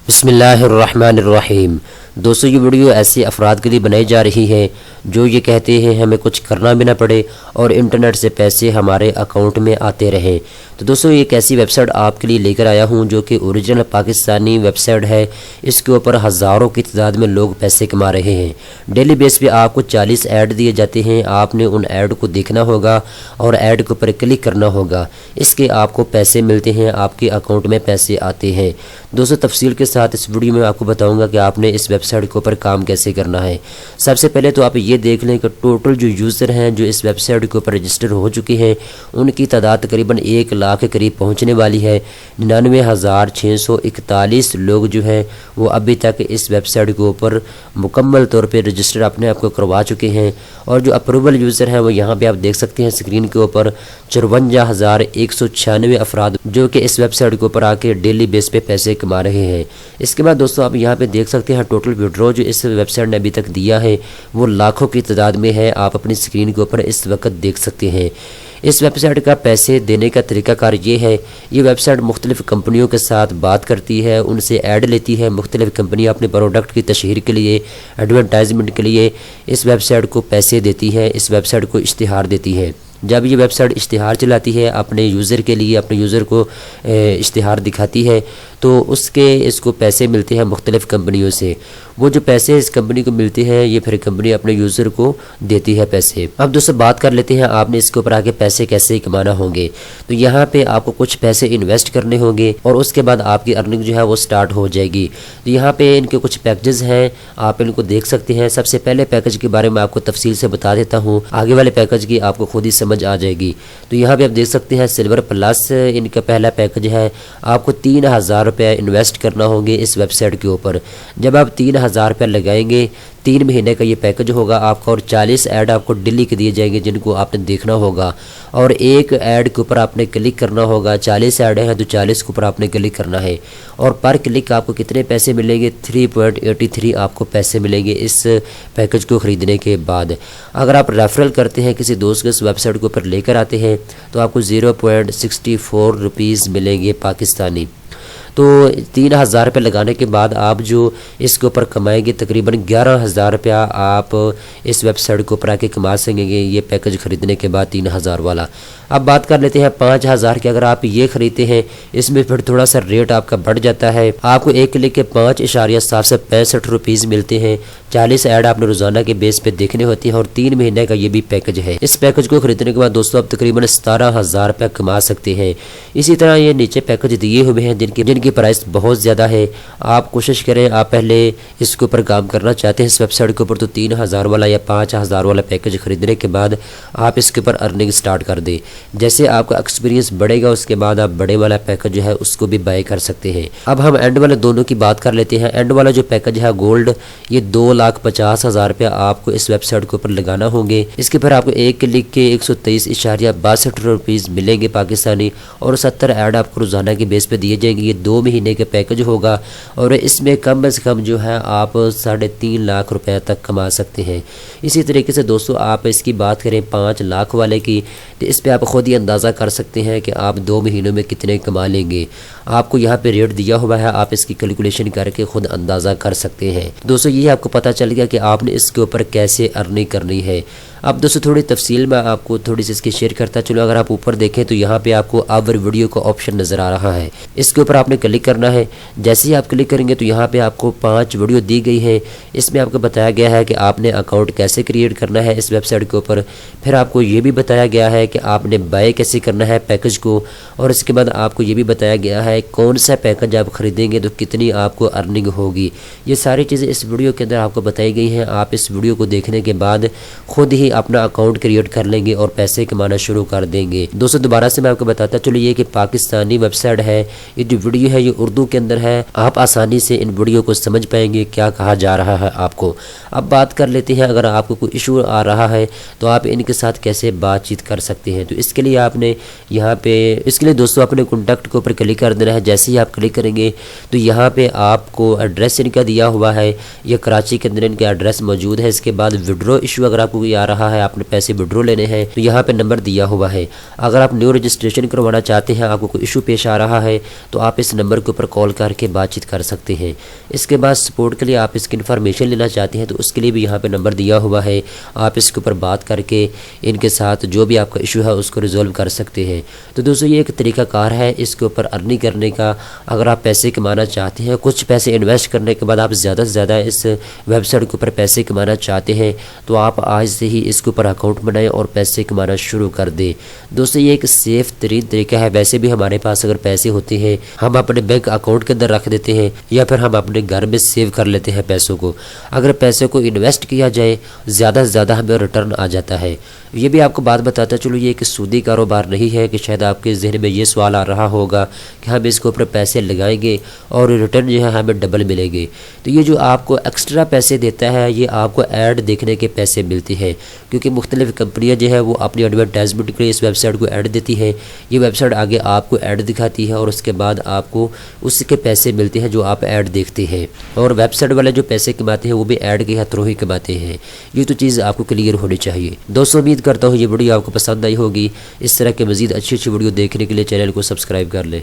بسم اللہ الرحمن الرحیم۔ دوستو یہ ویڈیو ایسے افراد کے لیے بنائی جا رہی ہے جو یہ کہتے ہیں ہمیں کچھ کرنا بھی نہ پڑے اور انٹرنیٹ سے پیسے ہمارے اکاؤنٹ میں آتے رہیں۔ تو دوستو ایک ایسی ویب سائٹ آپ کے لیے لے کر آیا ہوں جو کہ اوریجنل پاکستانی ویب سائٹ ہے۔ اس کے اوپر ہزاروں کی تعداد میں لوگ پیسے کما رہے ہیں۔ ڈیلی بیس پہ آپ کو 40 ایڈ دیے جاتے ہیں، آپ نے ان ایڈ کو دیکھنا ہوگا اور ایڈ کے اوپر کلک کرنا ہوگا، اس کے آپ کو پیسے ملتے ہیں، آپ کے اکاؤنٹ میں پیسے آتے ہیں۔ دوستو تفصیل کے ساتھ اس ویڈیو میں آپ کو بتاؤں گا کہ آپ نے اس ویب سائٹ کے اوپر کام کیسے کرنا ہے۔ سب سے پہلے تو آپ یہ دیکھ لیں کہ ٹوٹل جو یوزر ہیں جو اس ویب سائٹ کے اوپر رجسٹر ہو چکے ہیں ان کی تعداد تقریباً 1 لاکھ کے قریب پہنچنے والی ہے۔ 99,641 لوگ جو ہیں وہ ابھی تک اس ویب سائٹ کے اوپر مکمل طور پہ رجسٹر اپنے آپ کو کروا چکے ہیں، اور جو اپروول یوزر ہیں وہ یہاں پہ آپ دیکھ سکتے ہیں اسکرین کے اوپر 54,196 افراد جو کہ اس ویب سائٹ کے اوپر آ کے ڈیلی بیس پہ پیسے کما رہے ہیں۔ اس کے بعد دوستو آپ یہاں پہ دیکھ سکتے ہیں ٹوٹل وڈرو جو اس ویب سائٹ نے ابھی تک دیا ہے وہ لاکھوں کی تعداد میں ہے، آپ اپنی اسکرین کے اوپر اس وقت دیکھ سکتے ہیں۔ اس ویب سائٹ کا پیسے دینے کا طریقہ کار یہ ہے، یہ ویب سائٹ مختلف کمپنیوں کے ساتھ بات کرتی ہے، ان سے ایڈ لیتی ہے، مختلف کمپنیاں اپنے پروڈکٹ کی تشہیر کے لیے، ایڈورٹائزمنٹ کے لیے اس ویب سائٹ کو پیسے دیتی ہے، اس ویب سائٹ کو اشتہار دیتی ہے۔ جب یہ ویب سائٹ اشتہار چلاتی ہے اپنے یوزر کے لیے، اپنے یوزر کو اشتہار دکھاتی ہے تو اس کو پیسے ملتے ہیں مختلف کمپنیوں سے۔ وہ جو پیسے اس کمپنی کو ملتے ہیں یہ پھر کمپنی اپنے یوزر کو دیتی ہے پیسے۔ اب دوستو بات کر لیتے ہیں آپ نے اس کے اوپر آ کے پیسے کیسے کمانا ہوں گے۔ تو یہاں پہ آپ کو کچھ پیسے انویسٹ کرنے ہوں گے اور اس کے بعد آپ کی ارننگ جو ہے وہ سٹارٹ ہو جائے گی۔ تو یہاں پہ ان کے کچھ پیکجز ہیں، آپ ان کو دیکھ سکتے ہیں۔ سب سے پہلے پیکج کے بارے میں آپ کو تفصیل سے بتا دیتا ہوں، آگے والے پیکج کی آپ کو خود ہی سمجھ آ جائے گی۔ تو یہاں پہ آپ دیکھ سکتے ہیں سلور پلس ان کا پہلا پیکج ہے، آپ کو 3,000 روپے انویسٹ کرنا ہوں گے اس ویب سائٹ کے اوپر۔ جب آپ 3,000 روپے لگائیں گے 3 مہینے کا یہ پیکج ہوگا آپ کا، اور 40 ایڈ آپ کو ڈیلی کے دیے جائیں گے جن کو آپ نے دیکھنا ہوگا، اور ایک ایڈ کے اوپر آپ نے کلک کرنا ہوگا۔ 40 ایڈ ہیں تو 40 کے اوپر آپ نے کلک کرنا ہے، اور پر کلک آپ کو کتنے پیسے ملیں گے؟ 3.83 آپ کو پیسے ملیں گے اس پیکج کو خریدنے کے بعد۔ اگر آپ ریفرل کرتے ہیں کسی دوست کو اس ویب سائٹ کے اوپر لے کر آتے ہیں تو آپ کو 0.64 روپیز ملیں گے پاکستانی۔ تو 3,000 روپے لگانے کے بعد آپ جو اس کے اوپر کمائیں گے تقریباً 11,000 روپیہ آپ اس ویب سائٹ کے اوپر آ کے کما سکیں گے یہ پیکج خریدنے کے بعد 3,000 والا۔ اب بات کر لیتے ہیں 5,000 کی۔ اگر آپ یہ خریدتے ہیں اس میں پھر تھوڑا سا ریٹ آپ کا بڑھ جاتا ہے، آپ کو ایک کلک کے 5.765 روپیز ملتے ہیں۔ 40 ایڈ آپ نے روزانہ کے بیس پہ دیکھنے ہوتی ہیں، اور 3 مہینے کا یہ بھی پیکج ہے۔ اس پیکج کو خریدنے کے بعد دوستو آپ تقریباً 17,000 روپے کما سکتے ہیں۔ اسی طرح یہ نیچے پیکج دیے ہوئے ہیں جن کی پرائس بہت زیادہ ہے۔ آپ کوشش کریں، آپ پہلے اس کے اوپر کام کرنا چاہتے ہیں اس ویب سائٹ کے اوپر تو 3,000 والا یا 5,000 والا پیکج خریدنے کے بعد آپ اس کے اوپر ارننگ سٹارٹ کر دیں۔ جیسے آپ کا ایکسپیرینس بڑھے گا اس کے بعد آپ بڑے والا پیکج جو ہے اس کو بھی بائی کر سکتے ہیں۔ اب ہم اینڈ والے دونوں کی بات کر لیتے ہیں۔ اینڈ والا جو پیکج ہے گولڈ، یہ 2,50,000 روپے آپ کو اس ویب سائٹ کے اوپر لگانا ہوں گے۔ اس کے پھر آپ کو ایک کلک کے 123.62 روپیز ملیں گے پاکستانی، اور 70 ایڈ آپ کو روزانہ کے بیس پہ دیے جائیں گے۔ یہ 2 مہینے کے پیکج ہوگا، اور اس میں کم از کم جو ہے آپ 3.5 لاکھ روپے تک کما سکتے ہیں۔ اسی طریقے سے دوستو آپ اس کی بات کریں 5 لاکھ والے کی، تو اس پہ آپ خود ہی اندازہ کر سکتے ہیں کہ آپ 2 مہینوں میں کتنے کما لیں گے۔ آپ کو یہاں پہ ریٹ دیا ہوا ہے، آپ اس کی کیلکولیشن کر کے خود اندازہ کر سکتے ہیں۔ دوستو یہ آپ کو پتہ چل گیا کہ آپ نے اس کے اوپر کیسے ارننگ کرنی ہے۔ اب دوستو تھوڑی تفصیل میں آپ کو تھوڑی سی اس کی شیئر کرتا چلو۔ اگر آپ اوپر دیکھیں تو یہاں پہ آپ کو آور ویڈیو کا آپشن نظر آ رہا ہے، اس کے اوپر آپ نے کلک کرنا ہے۔ جیسے ہی آپ کلک کریں گے تو یہاں پہ آپ کو 5 ویڈیو دی گئی ہے، اس میں آپ کو بتایا گیا ہے کہ آپ نے اکاؤنٹ کیسے کریٹ کرنا ہے اس ویب سائٹ کے اوپر۔ پھر آپ کو یہ بھی بتایا گیا ہے کہ آپ نے بائی کیسے کرنا ہے پیکج کو، اور اس کے بعد آپ کو یہ بھی بتایا گیا ہے کون سا پیکج آپ خریدیں گے تو کتنی آپ کو ارننگ ہوگی۔ یہ ساری چیزیں اس ویڈیو کے اندر آپ کو بتائی گئی ہیں۔ آپ اس ویڈیو کو دیکھنے کے بعد خود ہی اپنا اکاؤنٹ کریٹ کر لیں گے اور پیسے کمانا شروع کر دیں گے۔ دوستو دوبارہ سے میں آپ کو بتاتا چلو یہ کہ پاکستانی ویب سائٹ ہے، یہ جو ویڈیو ہے یہ اردو کے اندر ہے، آپ آسانی سے ان ویڈیو کو سمجھ پائیں گے کیا کہا جا رہا ہے آپ کو۔ اب بات کر لیتے ہیں اگر آپ کو کوئی ایشو آ رہا ہے تو آپ ان کے ساتھ کیسے بات چیت کر سکتے ہیں۔ تو اس کے لیے آپ نے یہاں پہ دوستو اپنے کانٹیکٹ کے اوپر کلک کر دینا ہے۔ جیسے ہی آپ کلک کریں گے تو یہاں پہ آپ کو ایڈریس ان کا دیا ہوا ہے، یہ کراچی کے اندر ان کا ایڈریس موجود ہے۔ اس کے بعد وڈرو ایشو اگر آپ کو کوئی آ رہا رہا ہے، آپ نے پیسے وڈرو لینے ہیں تو یہاں پہ نمبر دیا ہوا ہے۔ اگر آپ نیو رجسٹریشن کروانا چاہتے ہیں، آپ کو کوئی ایشو پیش آ رہا ہے تو آپ اس نمبر کے اوپر کال کر کے بات چیت کر سکتے ہیں۔ اس کے بعد سپورٹ کے لیے آپ اس کی انفارمیشن لینا چاہتے ہیں تو اس کے لیے بھی یہاں پہ نمبر دیا ہوا ہے، آپ اس کے اوپر بات کر کے ان کے ساتھ جو بھی آپ کا ایشو ہے اس کو ریزولو کر سکتے ہیں۔ تو دوستو یہ ایک طریقہ کار ہے اس کے اوپر ارننگ کرنے کا۔ اگر آپ پیسے کمانا چاہتے ہیں، کچھ پیسے انویسٹ کرنے کے بعد آپ زیادہ سے زیادہ اس ویب سائٹ کے اوپر پیسے کمانا چاہتے ہیں تو آپ آج سے ہی اس کے اوپر اکاؤنٹ بنائیں اور پیسے کمانا شروع کر دیں۔ دوستو یہ ایک سیف ترین طریقہ ہے۔ ویسے بھی ہمارے پاس اگر پیسے ہوتے ہیں ہم اپنے بینک اکاؤنٹ کے اندر رکھ دیتے ہیں یا پھر ہم اپنے گھر میں سیو کر لیتے ہیں پیسوں کو۔ اگر پیسے کو انویسٹ کیا جائے زیادہ سے زیادہ ہمیں ریٹرن آ جاتا ہے۔ یہ بھی آپ کو بات بتاتا چلو یہ ایک سودی کاروبار نہیں ہے کہ شاید آپ کے ذہن میں یہ سوال آ رہا ہوگا کہ ہم اس کے اوپر پیسے لگائیں گے اور ریٹرن جو ہے ہمیں ڈبل ملیں گے۔ تو یہ جو آپ کو ایکسٹرا پیسے دیتا ہے یہ آپ کو ایڈ دیکھنے کے پیسے ملتے ہیں، کیونکہ مختلف کمپنیاں جو ہے وہ اپنی ایڈورٹائزمنٹ کے لیے اس ویب سائٹ کو ایڈ دیتی ہے۔ یہ ویب سائٹ آگے آپ کو ایڈ دکھاتی ہے اور اس کے بعد آپ کو اس کے پیسے ملتے ہیں جو آپ ایڈ دیکھتے ہیں، اور ویب سائٹ والے جو پیسے کماتے ہیں وہ بھی ایڈ کے تھرو ہی کماتے ہیں۔ یہ تو چیز آپ کو کلیئر ہونی چاہیے۔ دوستوں امید کرتا ہوں یہ ویڈیو آپ کو پسند آئی ہوگی۔ اس طرح کے مزید اچھی ویڈیو دیکھنے کے لیے چینل کو سبسکرائب کر لیں۔